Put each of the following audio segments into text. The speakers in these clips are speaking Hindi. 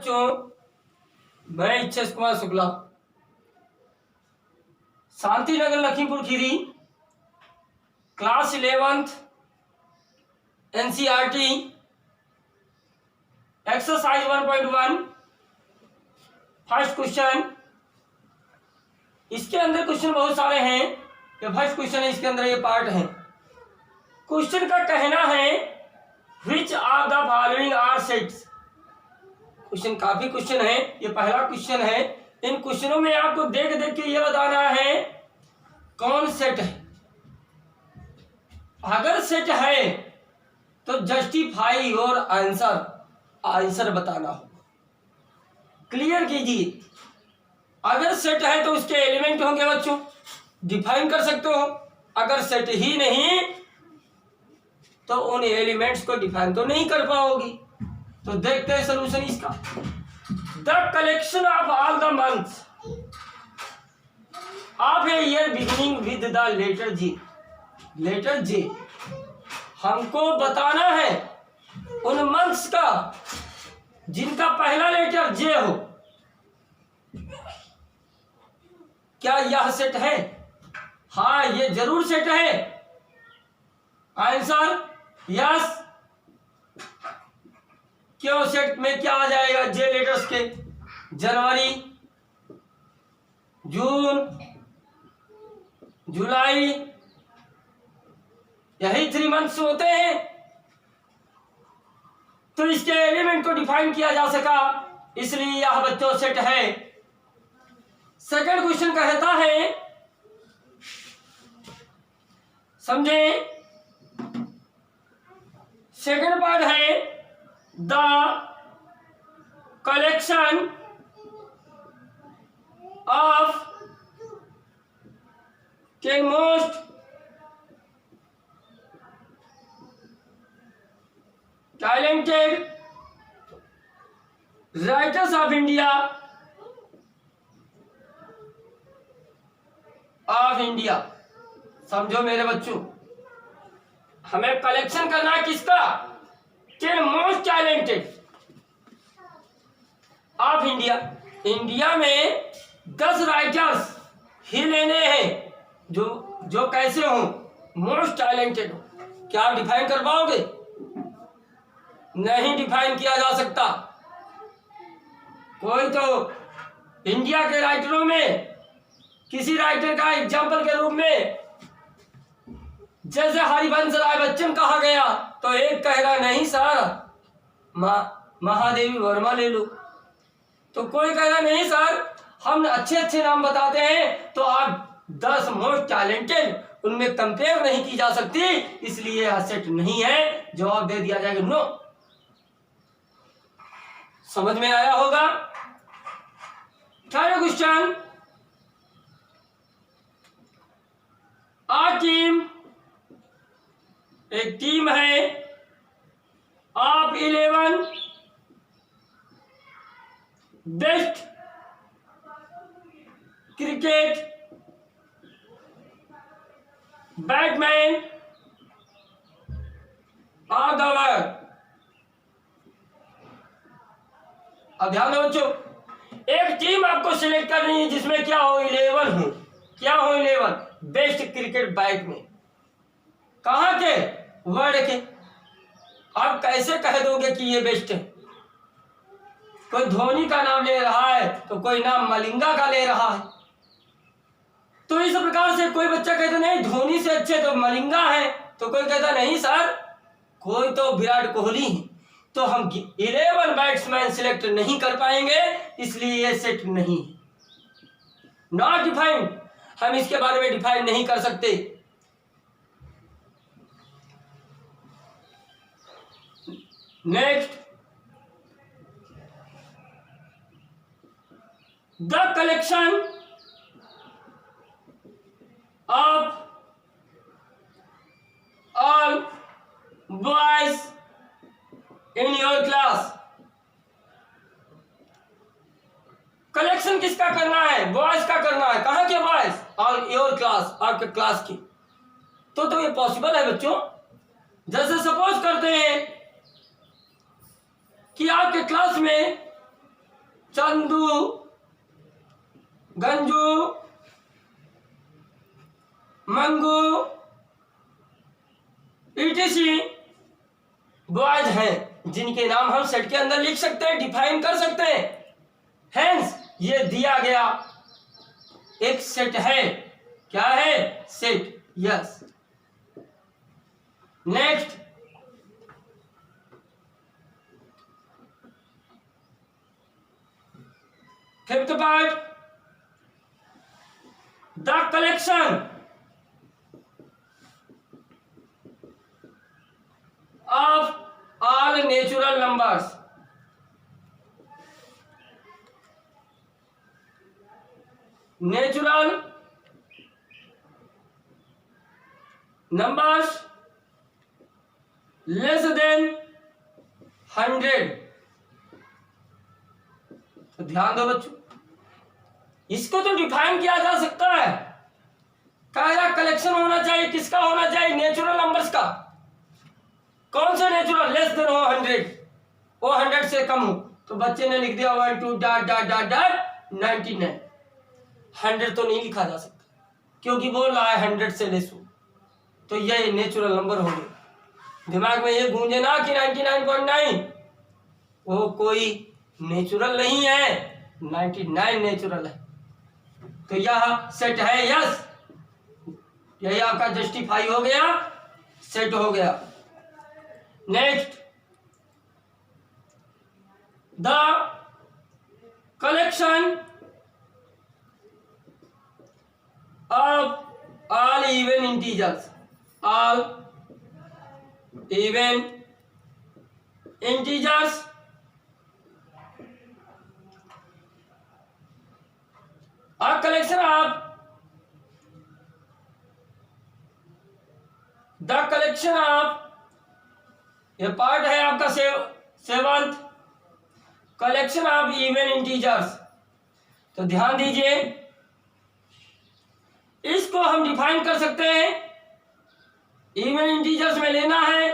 बच्चों, मैं Ichchhesh Kumar Shukla, Shanti Nagar Lakhimpur Kheri, class 11th NCERT exercise 1.1 first question. इसके अंदर क्वेश्चन बहुत सारे हैं, ये फर्स्ट क्वेश्चन है, इसके अंदर ये पार्ट है। क्वेश्चन का कहना है which of the following are sets. Question काफी क्वेश्चन है, ये पहला क्वेश्चन है। इन क्वेश्चनों में आपको देख देख के ये बताना है कौन सेट है। अगर सेट है तो जस्टिफाई योर आंसर, आंसर बताना होगा। क्लियर कीजिए, अगर सेट है तो उसके एलिमेंट होंगे बच्चों, डिफाइन कर सकते हो। अगर सेट ही नहीं तो उन एलिमेंट्स को डिफाइन तो नहीं कर पाओगी। तो देखते हैं सॉल्यूशन इसका। The collection of all the months of a year beginning with the letter G. Letter J हमको बताना है उन मंथ्स का जिनका पहला लेटर जे हो। क्या यह सेट है? हाँ, ये जरूर सेट है। Answer yes. क्यों? सेट में क्या आ जाएगा? जे लेटर्स के जनवरी, जून, जुलाई, यही 3 मंथ्स होते हैं। तो इसके एलिमेंट को डिफाइन किया जा सका, इसलिए यह बच्चों सेट है। सेकंड क्वेश्चन कहता है, समझे? सेकंड पार्ट है the collection of ten most talented writers of India, समझो मेरे बच्चों, हमें कलेक्शन करना है किसका? 10 most talented of India. India में 10 राइटर्स ही लेने हैं जो कैसे हो, मोस्ट टैलेंटेड हो। क्या आप डिफाइन कर पाओगे? नहीं डिफाइन किया जा सकता। कोई तो इंडिया के राइटरों में किसी राइटर का एग्जाम्पल के रूप में जैसे हरिवंश राय बच्चन कहा गया, तो एक कह रहा नहीं सर महादेवी वर्मा ले लो, तो कोई कह रहा नहीं सर हम अच्छे अच्छे नाम बताते हैं, तो आप 10 मोस्ट टैलेंटेड उनमें कंपेयर नहीं की जा सकती, इसलिए यह सेट नहीं है। जवाब दे दिया जाएगा नो। समझ में आया होगा? थर्ड क्वेश्चन, टीम, एक टीम है of 11 best cricket batsman of the world. अब ध्यान दो बच्चों, एक टीम आपको सिलेक्ट करनी है जिसमें क्या हो? 11 हो। क्या हो? 11 बेस्ट क्रिकेट बैट्समैन। कहां के? वर्ल्ड के। अब कैसे कह दोगे कि ये बेस्ट है? कोई धोनी का नाम ले रहा है तो कोई नाम मलिंगा का ले रहा है, तो इस प्रकार से कोई बच्चा कहता नहीं धोनी से अच्छे तो मलिंगा है, तो कोई कहता नहीं सर कोई तो विराट कोहली है। तो हम 11 बैट्समैन सिलेक्ट नहीं कर पाएंगे, इसलिए ये सेट नहीं है। नॉट डिफाइंड, हम इसके बारे में डिफाइन नहीं कर सकते। Next, the collection of all boys in your class. Collection किसका करना है? बॉयज का करना है। कहां के बॉयज? ऑल योर क्लास, आपके क्लास की। तो ये पॉसिबल है बच्चों। जैसे सपोज करते हैं कि आपके क्लास में चंदू, गंजू, मंगू, ईटीसी बॉयज हैं जिनके नाम हम सेट के अंदर लिख सकते हैं, डिफाइन कर सकते हैं। हेंस ये दिया गया एक सेट है। क्या है? Set. Yes. Next, fifth part, the collection of all natural numbers. Natural numbers less than 100। तो ध्यान दो बच्चों, इसको तो डिफाइन किया जा सकता है। क्या कलेक्शन होना चाहिए? किसका होना चाहिए? नेचुरल नंबर्स का। कौन सा नेचुरल? लेस देन हो 100, वो 100 से कम हो। तो बच्चे ने लिख दिया 1 2 डॉट डॉट डॉट डॉट 99। 100 तो नहीं लिखा जा सकता क्योंकि बोल रहा है 100 से लेस हो, तो ये नेचुरल नंबर हो गए। दिमाग में ये गूंजे ना कि 99.9 वो कोई नेचुरल नहीं है, 99 नेचुरल है। तो यह सेट है। यस, यही आपका जस्टिफाई हो गया, सेट हो गया। Next, the collection of all even integers. All even integers और collection of the collection of, ये पार्ट है आपका seventh, collection of even integers. तो ध्यान दीजिए, इसको हम डिफाइन कर सकते हैं। इवन इंटीजर्स में लेना है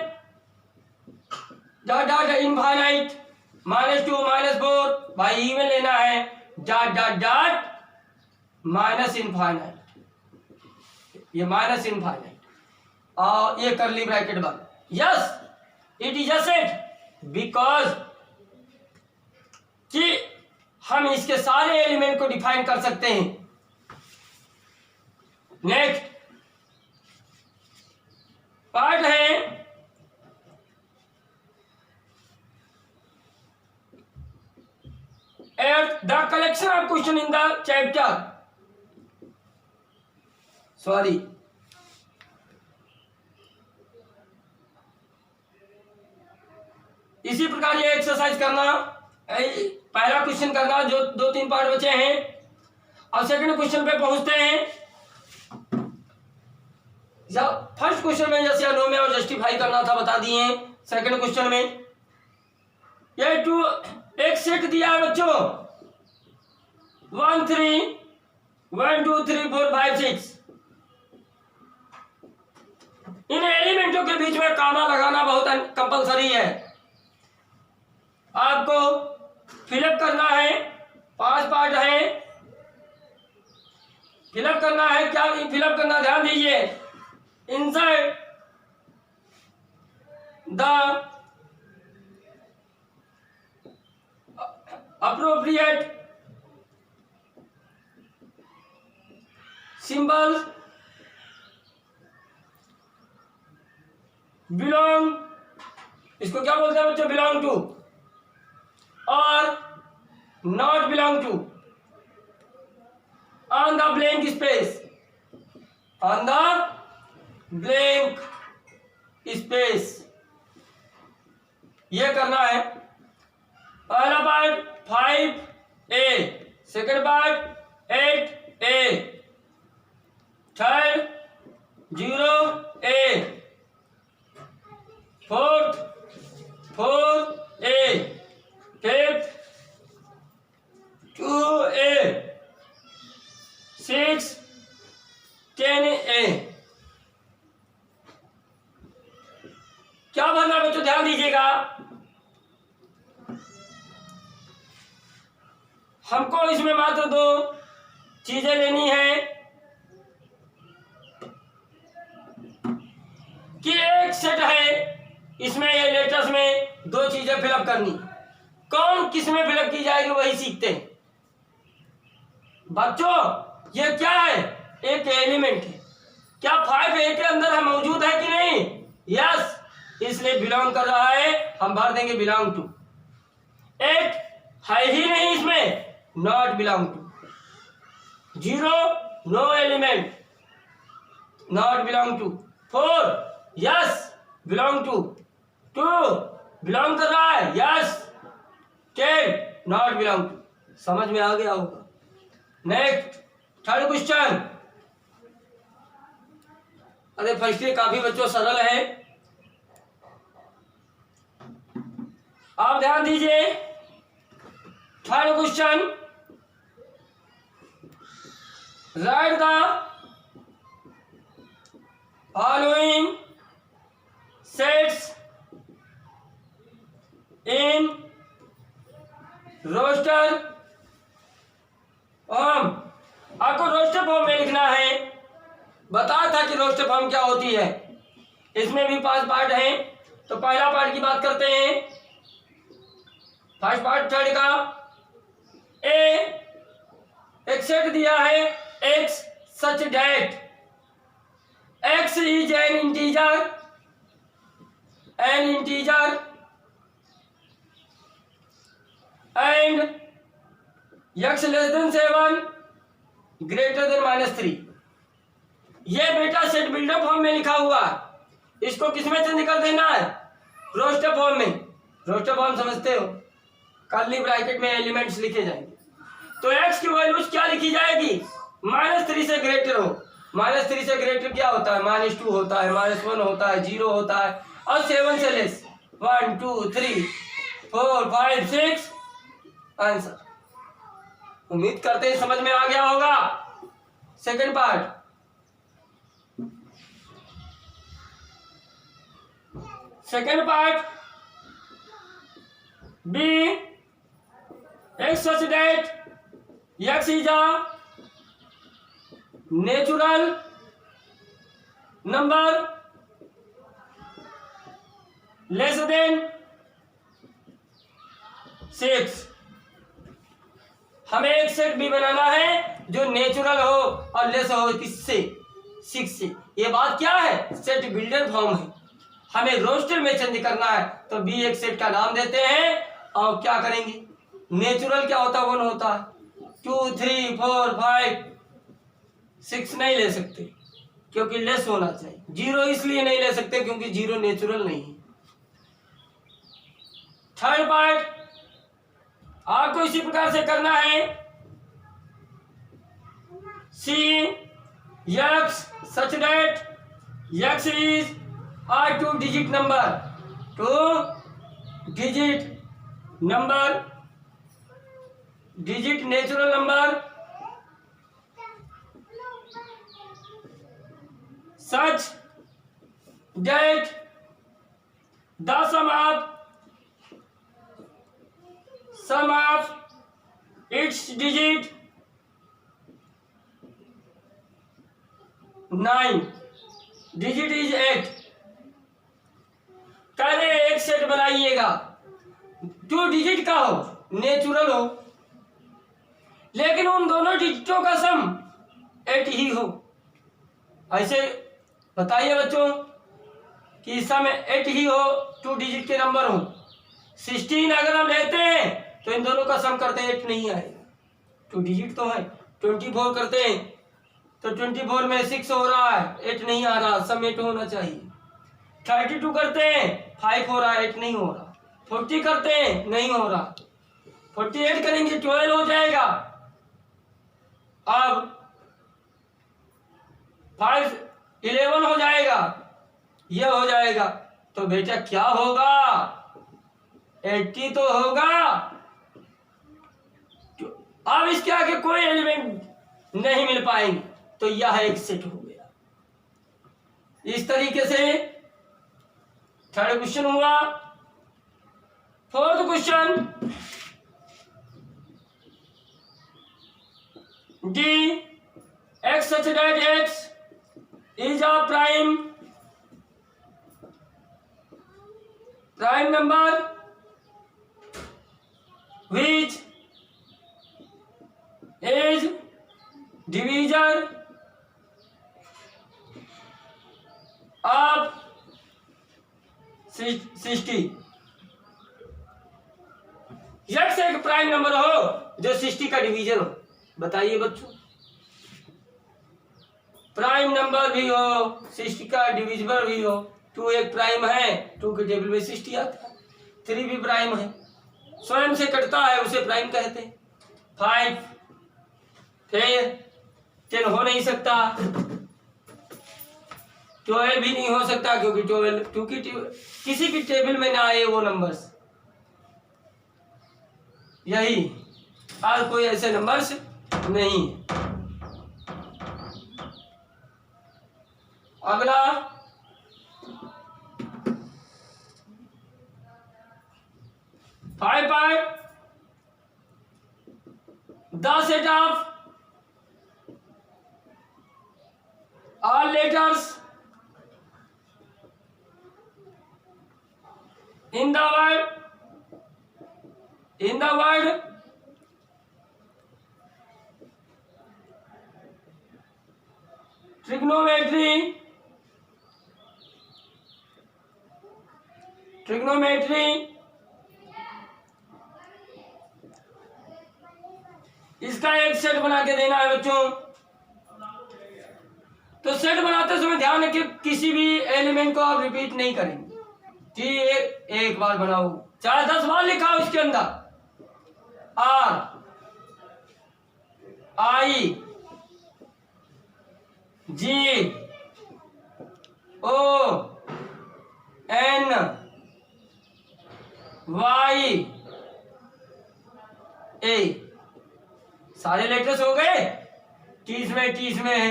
डॉट डॉट इनफाइनाइट -2 -4 भाई इवन लेना है dot dot dot minus infinite, ये माइनस इनफाइनाइट और ये करली ब्रैकेट बंद। Yes, it is a set because कि हम इसके सारे एलिमेंट को डिफाइन कर सकते हैं। नेक्स्ट पार्ट है the collection of question in the chapter. Sorry, इसी प्रकार ये एक्सरसाइज करना, पहला क्वेश्चन करना जो 2-3 पार्ट बचे हैं, और सेकंड क्वेश्चन पे पहुंचते हैं। फर्स्ट क्वेश्चन में जैसे नो में और जस्टिफाई करना था बता दिए। सेकंड क्वेश्चन में ये एक सेट दिया है बच्चों, 1 3 1 2 3 4 5 6। इन एलिमेंटों के बीच में कामा लगाना बहुत कंपलसरी है। आपको फिलअप करना है, 5 पार्ट है, फिलअप करना है। क्या फिलअप करना? ध्यान दीजिए, inside the appropriate symbols belong, इसको क्या बोलते हैं बच्चों? belong to और not belong to on the blank space, on the blank space. ये करना है। पहला part 5A, second part 8A, third 0A, fourth 4A, fifth 2A, six 10A। क्या भरना बच्चों? ध्यान दीजिएगा, हमको इसमें मात्र दो चीजें लेनी है कि एक सेट है, इसमें ये लेटर्स में दो चीजें फिलअप करनी। कौन किस में फिलअप की जाएगी वही सीखते हैं बच्चों। ये क्या है? एक एलिमेंट है। क्या 5A के अंदर है, मौजूद है कि नहीं? यस, इसलिए बिलोंग कर रहा है, हम भर देंगे बिलोंग टू। 8 है ही नहीं इसमें, not belong to. 0 no element, not belong to. 4 yes belong to. 2 belong कर रहा है, यस। 10 not belong to. समझ में आ गया होगा। Next, third question. अरे फर्स्ट ये काफी बच्चों सरल है, आप ध्यान दीजिए। Third question, right the following sets in roster form. आपको रोस्टर फॉर्म में लिखना है। बताया था कि रोस्टर फॉर्म क्या होती है। इसमें भी 5 पार्ट हैं, तो पहला पार्ट की बात करते हैं। फर्स्ट पार्ट थर्ड का। एक सेट दिया है x such that x is an integer and x less than 7 greater than -3। ये बेटा सेट बिल्डर फॉर्म में लिखा हुआ, इसको किसमें चेंज कर देना है? रोस्टर फॉर्म में। रोस्टर फॉर्म समझते हो, कर्ली ब्रैकेट में एलिमेंट्स लिखे जाएंगे। तो x की वैल्यूज क्या लिखी जाएगी? -3 से ग्रेटर हो। -3 से ग्रेटर क्या होता है? -2 होता है, -1 होता है, 0 होता है, और 7 से लेस 1 2 3 4 5 6। आंसर उम्मीद करते हैं समझ में आ गया होगा। Second part, B x such that x is a natural number less than 6। हमें एक सेट भी बनाना है जो नेचुरल हो और लेस हो किससे? 6 से। ये बात क्या है? सेट बिल्डर फॉर्म है, हमें रोस्टर में चेंज करना है। तो बी एक सेट का नाम देते हैं और क्या करेंगे? नेचुरल क्या होता है? 1 होता है। 2 3 4 5 6 नहीं ले सकते क्योंकि लेस होना चाहिए। 0 इसलिए नहीं ले सकते क्योंकि 0 नेचुरल नहीं है। थर्ड पार्ट आपको इसी प्रकार से करना है। C x such that x is a 2 digit number, 2 digit number, digit natural number such that the sum of its digit 9, digit is 8। पहले एक सेट बनाइएगा 2 डिजिट का हो, नेचुरल हो, लेकिन उन दोनों डिजिटों का सम 8 ही हो। ऐसे बताइए बच्चों कि सम 8 ही हो, 2 डिजिट के नंबर हो। 16 अगर हम लेते हैं तो इन दोनों का सम करते हैं 8 नहीं आएगा, 2 डिजिट तो है। 24 करते हैं तो 24 में 6 हो रहा है, 8 नहीं आ रहा, सम 8 होना चाहिए। 32 करते हैं 5 हो रहा है, 8 नहीं हो रहा। 40 करते हैं नहीं हो रहा, 48 करेंगे 12 हो जाएगा। अब 5 11 हो जाएगा, ये हो जाएगा। तो बेटा क्या होगा? 80 तो होगा। अब इसके आगे कोई एलिमेंट नहीं मिल पाएंगे, तो यह एक सेट हो गया। इस तरीके से थर्ड क्वेश्चन हुआ। Fourth question, D. X such that X is a prime number which is divisor of 60। X एक प्राइम नंबर हो जो 60 का डिवीजन हो। बताइए बच्चों, प्राइम नंबर भी हो, 60 का डिविजिबल भी हो। 2 एक प्राइम है, 2 के टेबल में 60 आता है। 3 भी प्राइम है, स्वयं से कटता है, उसे प्राइम कहते हैं। 5 फिर 10 हो नहीं सकता, 12 भी नहीं हो सकता क्योंकि 12 क्योंकि किसी भी टेबल में ना आए वो नंबर्स। यही और कोई ऐसे नंबर्स नहीं। अगला five part the set of all letters in the word trigonometry इसका एक सेट बना के देना है बच्चों। तो सेट बनाते समय ध्यान रखिए किसी भी एलिमेंट को आप रिपीट नहीं करेंगे कि एक बार बनाओ, चाहे 10 बार लिखा हो इसके अंदर। R I G O N Y A सारे लेटर्स हो गए। टीज में है,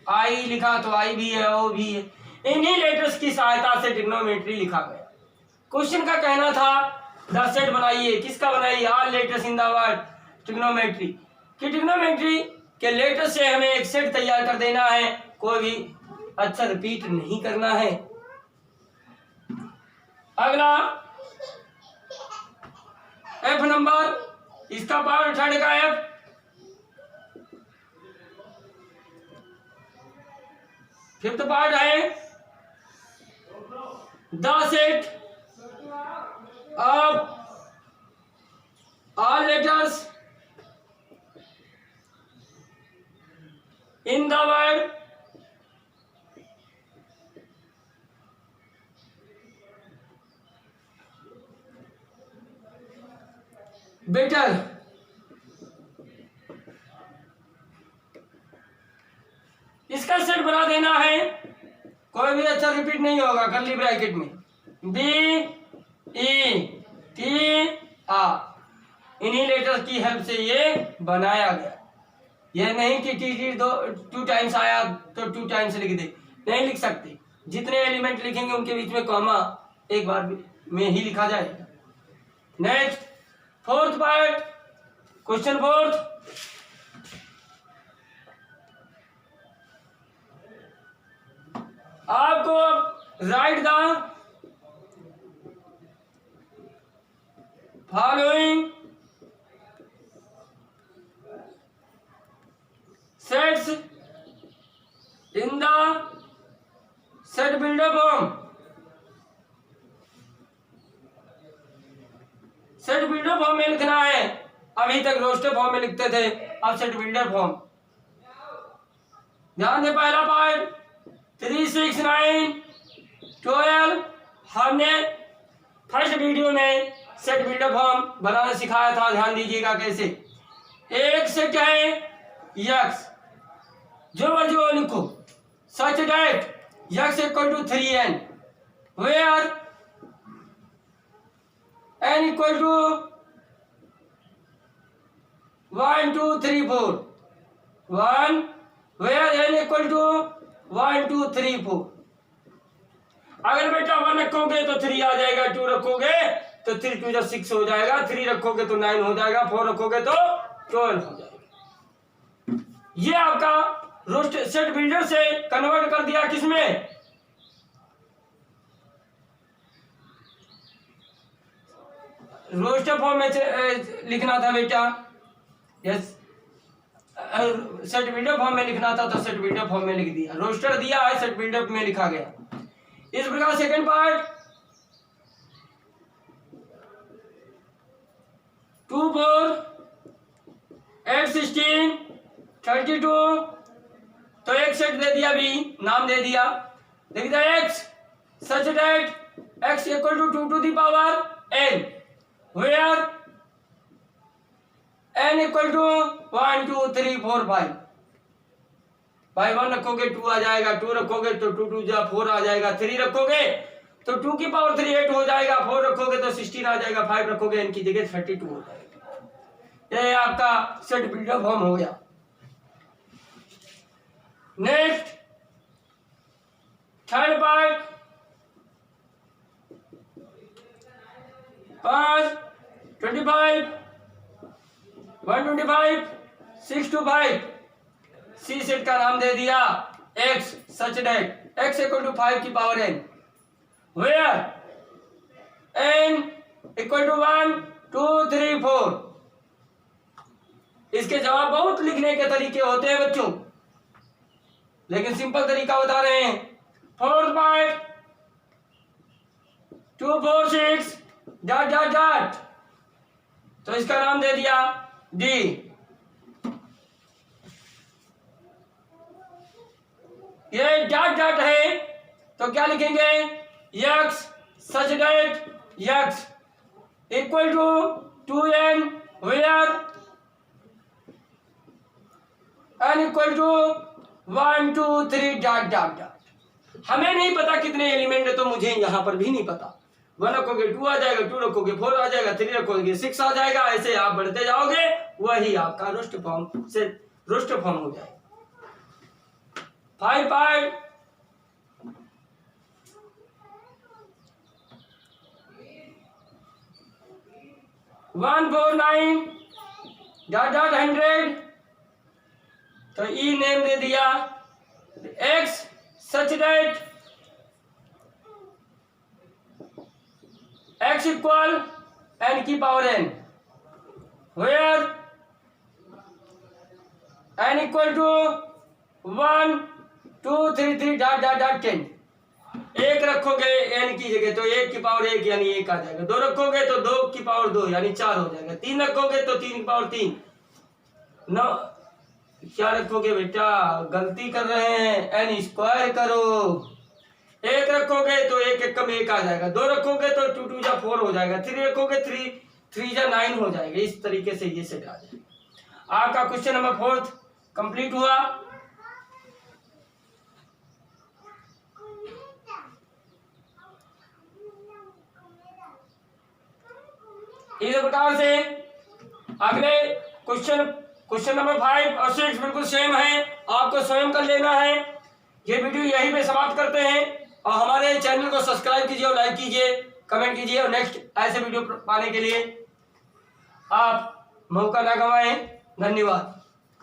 आई लिखा तो आई भी है, ओ भी है। इन्हीं लेटर्स की सहायता से ट्रिग्नोमेट्री लिखा गया। क्वेश्चन का कहना था द सेट बनाइए, किसका बनाइए? All letters in the word trigonometry. कि ट्रिग्नोमेट्री के लेटर से हमें एक सेट तैयार कर देना है, कोई भी अच्छा रिपीट नहीं करना है। अगला एफ नंबर, इसका पावर थर्ड का एफ। फिफ्थ पार्ट है the set of all letters in the word better. इसका सेट बना देना है, कोई भी अच्छा रिपीट नहीं होगा। कर्ली ब्रैकेट में B E T A, इन्हीं लेटर की हेल्प से ये बनाया गया। ये नहीं कि टी 2 टाइम्स आया तो 2 टाइम्स लिख दे, नहीं लिख सकते। जितने एलिमेंट लिखेंगे उनके बीच में कॉमा एक बार में ही लिखा जाएगा। Next fourth part, question fourth. आपको write the following sets in the set builder form. Set builder form में लिखना है। अभी तक रोस्टर फॉर्म में लिखते थे, अब सेट बिल्डर फॉर्म। ध्यान दे, पहला पार्ट 3, 6, 9, 12 हमने फर्स्ट वीडियो में सेट बिल्डर फॉर्म बनाना सिखाया था। ध्यान दीजिएगा कैसे। एक सेट है यक्स, जो मर्जी वो लिखो, such that x equal to 3n, where n equal to 1 2 3 4, 1 where n equal to 1 2 3 4। अगर बेटा 1 रखोगे तो 3 आ जाएगा, 2 रखोगे तो 3 2 6 हो जाएगा, 3 रखोगे तो 9 हो जाएगा, 4 रखोगे तो 12 हो जाएगा। ये आपका रोस्ट सेट बिल्डर से कन्वर्ट कर दिया किसमें, रोस्टर फॉर्म में लिखना था बेटा, यस सेट बिल्डर फॉर्म में लिखना था तो सेट बिल्डर फॉर्म में लिख दिया, रोस्टर दिया है सेट बिल्डर में लिखा गया। इस प्रकार सेकंड पार्ट 2 4 8 16 32, तो एक सेट दे दिया, भी नाम दे दिया, लिख दिया x such that x equal to 2 to the power n, where n equal to 1 2 3 4 5, भाई 1 रखोगे 2 आ जाएगा, 2 रखोगे तो 2 2 जा 4 आ जाएगा, 3 रखोगे तो 2 की पावर 3 8 हो जाएगा, 4 रखोगे तो 16 आ जाएगा, 5 रखोगे n की जगह 32 हो जाएगा। ये आपका सेट बिल्डर फॉर्म हो गया। Next third part 5 25 125 6 to 5, C सेट का नाम दे दिया x such that x equal to 5 की power n, where n equal to 1 2 3 4। इसके जवाब बहुत लिखने के तरीके होते हैं बच्चों, लेकिन सिंपल तरीका बता रहे हैं। Fourth part 2 4 6 dot dot dot, तो इसका नाम दे दिया d। ये डॉट डॉट है तो क्या लिखेंगे, x such that x equal to 2n, where n equal to 1 2 3 dot dot dot. हमें नहीं पता कितने एलिमेंट है, तो मुझे यहां पर भी नहीं पता, 1 रखोगे 2 आ जाएगा, 2 रखोगे 4 आ जाएगा, 3 रखोगे 6 आ जाएगा, ऐसे आप बढ़ते जाओगे, वही आपका रोस्ट फॉर्म से रोस्ट फॉर्म हो जाएगा। 5 पार्ट 1 4 9 डॉट डॉट 100, तो ई नेम दे दिया x such that x equal n की power n, where n equal to 1 2 3 3 dot dot dot 10। एक रखोगे n की जगह तो 1 की पावर 1 यानी 1 आ जाएगा, 2 रखोगे तो 2 की पावर 2 यानी 4 हो जाएगा, 3 रखोगे तो 3 की पावर 3, 9 क्या रखोगे बेटा, गलती कर रहे हैं, n स्क्वायर करो, 1 रखोगे तो 1 1 कम 1 आ जाएगा, 2 रखोगे तो 2 2 जा 4 हो जाएगा, 3 रखोगे 3 3 जा 9 हो जाएगा। इस तरीके से ये सेट आ जाएगा। आपका क्वेश्चन नंबर 4 कंप्लीट हुआ। इस प्रकार से अगले क्वेश्चन नंबर 5 और 6 बिल्कुल सेम है, आपको स्वयं कर लेना है। ये वीडियो यहीं पे समाप्त करते हैं और हमारे चैनल को सब्सक्राइब कीजिए और लाइक कीजिए, कमेंट कीजिए और नेक्स्ट ऐसे वीडियो पाने के लिए आप मौका ना गंवाएं। धन्यवाद।